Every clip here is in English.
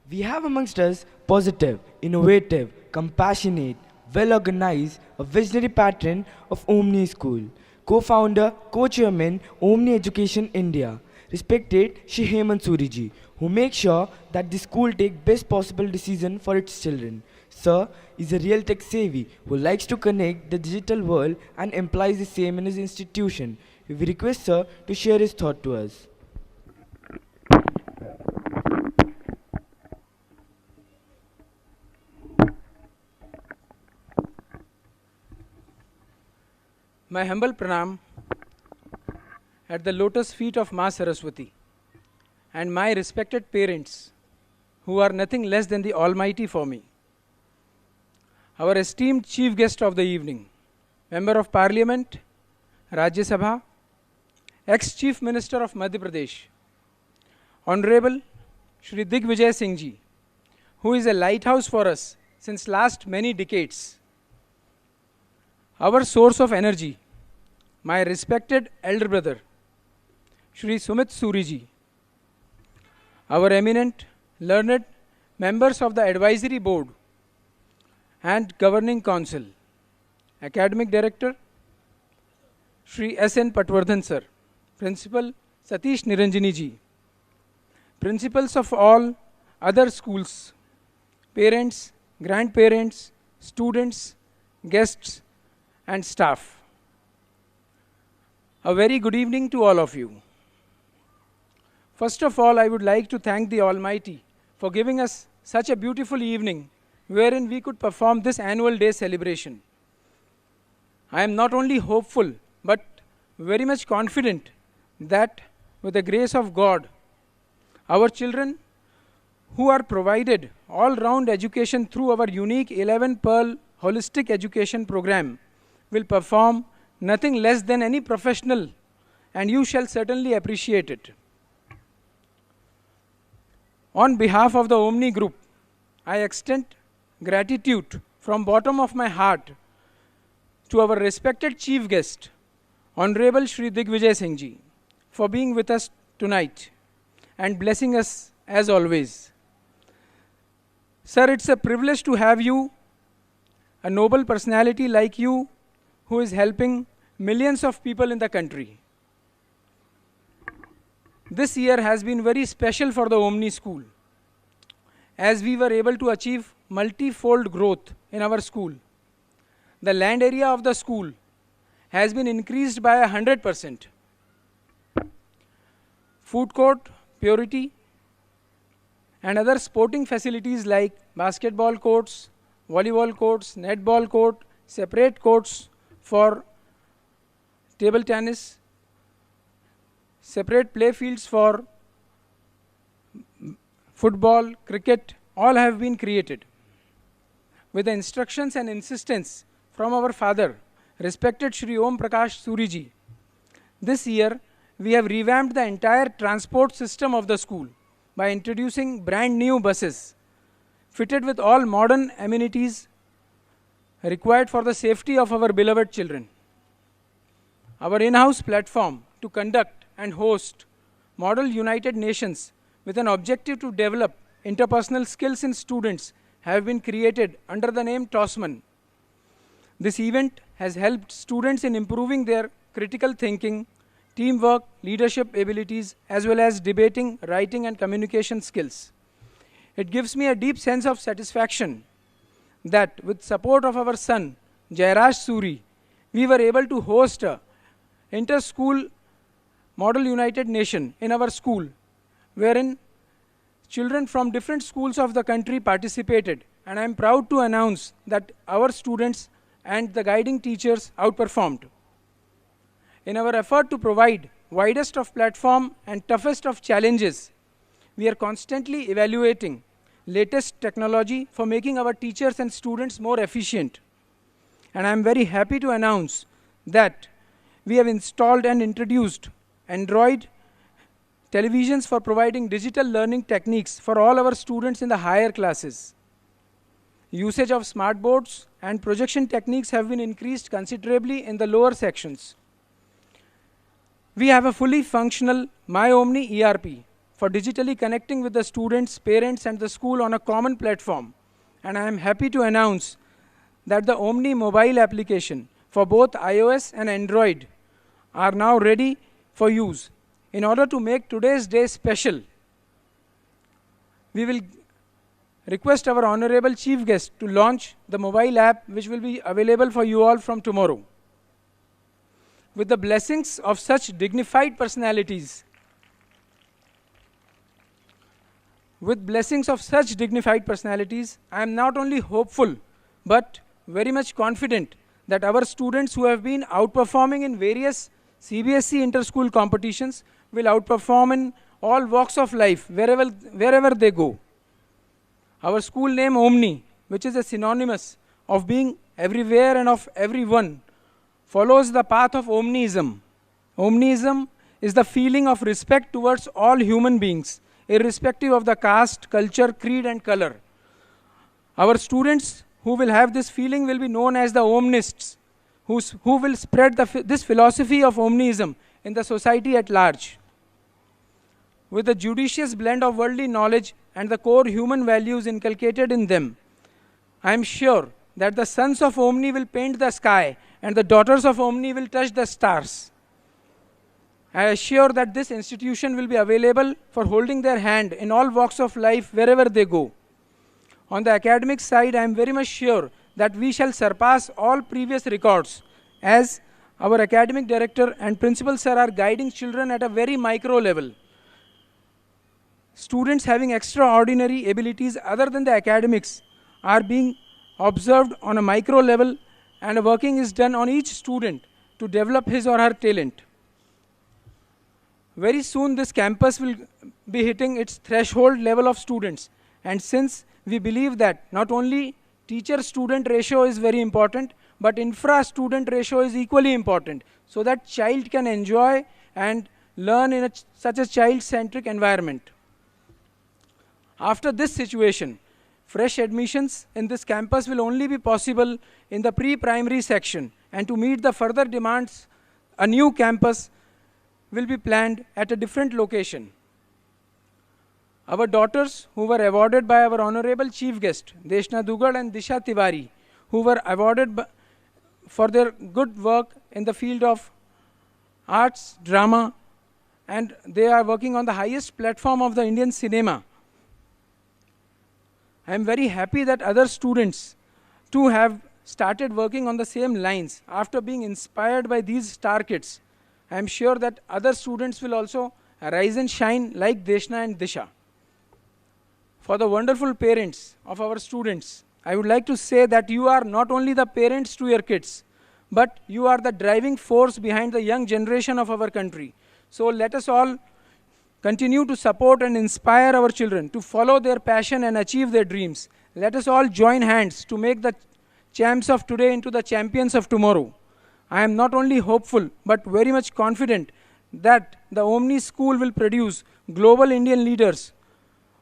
We have amongst us positive, innovative, compassionate, well organized, a visionary patron of Omni School, co founder, co chairman, Omni Education India, respected Shri Hemant Suriji, who makes sure that the school take best possible decision for its children. Sir is a real tech savvy who likes to connect the digital world and implies the same in his institution. We request Sir to share his thought to us. My humble pranam at the lotus feet of Ma Saraswati and my respected parents, who are nothing less than the Almighty for me. Our esteemed chief guest of the evening, Member of Parliament, Rajya Sabha, ex-Chief Minister of Madhya Pradesh, Honorable Shri Digvijay Singh Ji, who is a lighthouse for us since last many decades. Our source of energy, my respected elder brother, Shri Sumit Suri Ji, our eminent, learned members of the advisory board and governing council, academic director, Shri S.N. Patwardhan Sir, Principal Satish Niranjani Ji, principals of all other schools, parents, grandparents, students, guests, and staff. A very good evening to all of you. First of all, I would like to thank the Almighty for giving us such a beautiful evening wherein we could perform this annual day celebration. I am not only hopeful but very much confident that with the grace of God, our children who are provided all-round education through our unique 11 Pearl Holistic Education Program will perform nothing less than any professional, and you shall certainly appreciate it. On behalf of the Omni Group, I extend gratitude from bottom of my heart to our respected chief guest, Honorable Shri Digvijay Singh Ji, for being with us tonight and blessing us as always. Sir, it's a privilege to have you, a noble personality like you, who is helping millions of people in the country. This year has been very special for the Omni School, as we were able to achieve multi-fold growth in our school. The land area of the school has been increased by 100%. Food court, purity, and other sporting facilities like basketball courts, volleyball courts, netball court, separate courts for table tennis, separate play fields for football, cricket, all have been created. With the instructions and insistence from our father, respected Shri Om Prakash Suri Ji, this year we have revamped the entire transport system of the school by introducing brand new buses fitted with all modern amenities required for the safety of our beloved children. Our in-house platform to conduct and host Model United Nations with an objective to develop interpersonal skills in students have been created under the name TOSMAN. This event has helped students in improving their critical thinking, teamwork, leadership abilities, as well as debating, writing, and communication skills. It gives me a deep sense of satisfaction that with support of our son, Jairaj Suri, we were able to host a inter-school Model United Nation in our school, wherein children from different schools of the country participated, and I am proud to announce that our students and the guiding teachers outperformed. In our effort to provide widest of platform and toughest of challenges, we are constantly evaluating latest technology for making our teachers and students more efficient. And I am very happy to announce that we have installed and introduced Android televisions for providing digital learning techniques for all our students in the higher classes. Usage of smart boards and projection techniques have been increased considerably in the lower sections. We have a fully functional MyOmni ERP for digitally connecting with the students, parents, and the school on a common platform. And I am happy to announce that the Omni mobile application for both iOS and Android are now ready for use. In order to make today's day special, we will request our honorable chief guest to launch the mobile app, which will be available for you all from tomorrow. With the blessings of such dignified personalities, I am not only hopeful but very much confident that our students who have been outperforming in various CBSE inter-school competitions will outperform in all walks of life wherever they go. Our school name Omni, which is a synonymous of being everywhere and of everyone, follows the path of Omniism. Omniism is the feeling of respect towards all human beings, irrespective of the caste, culture, creed, and color. Our students who will have this feeling will be known as the Omnists, who will spread this philosophy of Omniism in the society at large. With a judicious blend of worldly knowledge and the core human values inculcated in them, I am sure that the sons of Omni will paint the sky and the daughters of Omni will touch the stars. I assure that this institution will be available for holding their hand in all walks of life wherever they go. On the academic side, I am very much sure that we shall surpass all previous records, as our academic director and principal sir are guiding children at a very micro level. Students having extraordinary abilities other than the academics are being observed on a micro level, and working is done on each student to develop his or her talent. Very soon this campus will be hitting its threshold level of students, and since we believe that not only teacher-student ratio is very important, but infra-student ratio is equally important, so that child can enjoy and learn in such a child-centric environment. After this situation, fresh admissions in this campus will only be possible in the pre-primary section, and to meet the further demands, a new campus will be planned at a different location. Our daughters, who were awarded by our honorable chief guest, Deshna Dugal and Disha Tiwari, who were awarded for their good work in the field of arts, drama, and they are working on the highest platform of the Indian cinema. I am very happy that other students too have started working on the same lines after being inspired by these star kids. I am sure that other students will also rise and shine like Deshna and Disha. For the wonderful parents of our students, I would like to say that you are not only the parents to your kids, but you are the driving force behind the young generation of our country. So let us all continue to support and inspire our children to follow their passion and achieve their dreams. Let us all join hands to make the champs of today into the champions of tomorrow. I am not only hopeful, but very much confident that the Omni School will produce global Indian leaders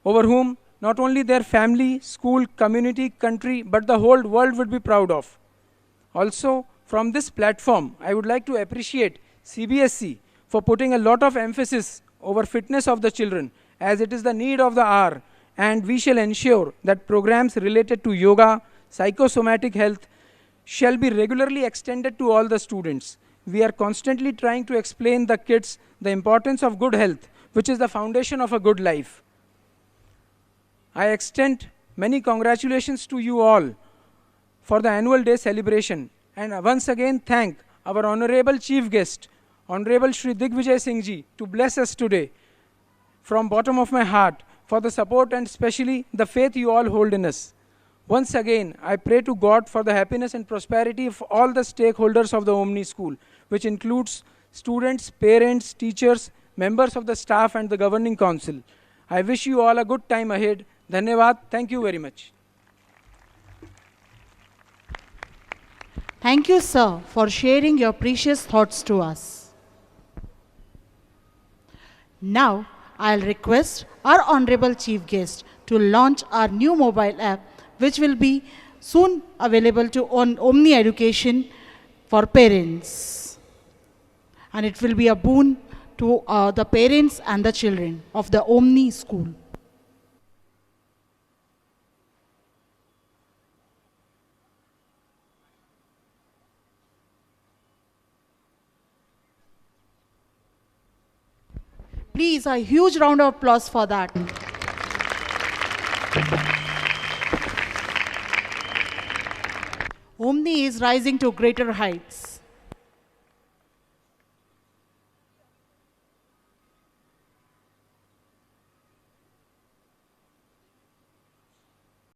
over whom not only their family, school, community, country, but the whole world would be proud of. Also, from this platform, I would like to appreciate CBSE for putting a lot of emphasis over fitness of the children, as it is the need of the hour, and we shall ensure that programs related to yoga, psychosomatic health, shall be regularly extended to all the students. We are constantly trying to explain the kids the importance of good health, which is the foundation of a good life. I extend many congratulations to you all for the annual day celebration, and once again thank our honorable chief guest, Honorable Shri Digvijay Singh Ji, to bless us today from bottom of my heart for the support and especially the faith you all hold in us. Once again, I pray to God for the happiness and prosperity of all the stakeholders of the Omni School, which includes students, parents, teachers, members of the staff and the governing council. I wish you all a good time ahead. Dhanyavad. Thank you very much. Thank you, sir, for sharing your precious thoughts to us. Now, I'll request our honorable chief guest to launch our new mobile app, which will be soon available on Omni Education for parents. And it will be a boon to the parents and the children of the Omni School. Please, a huge round of applause for that. Omni is rising to greater heights.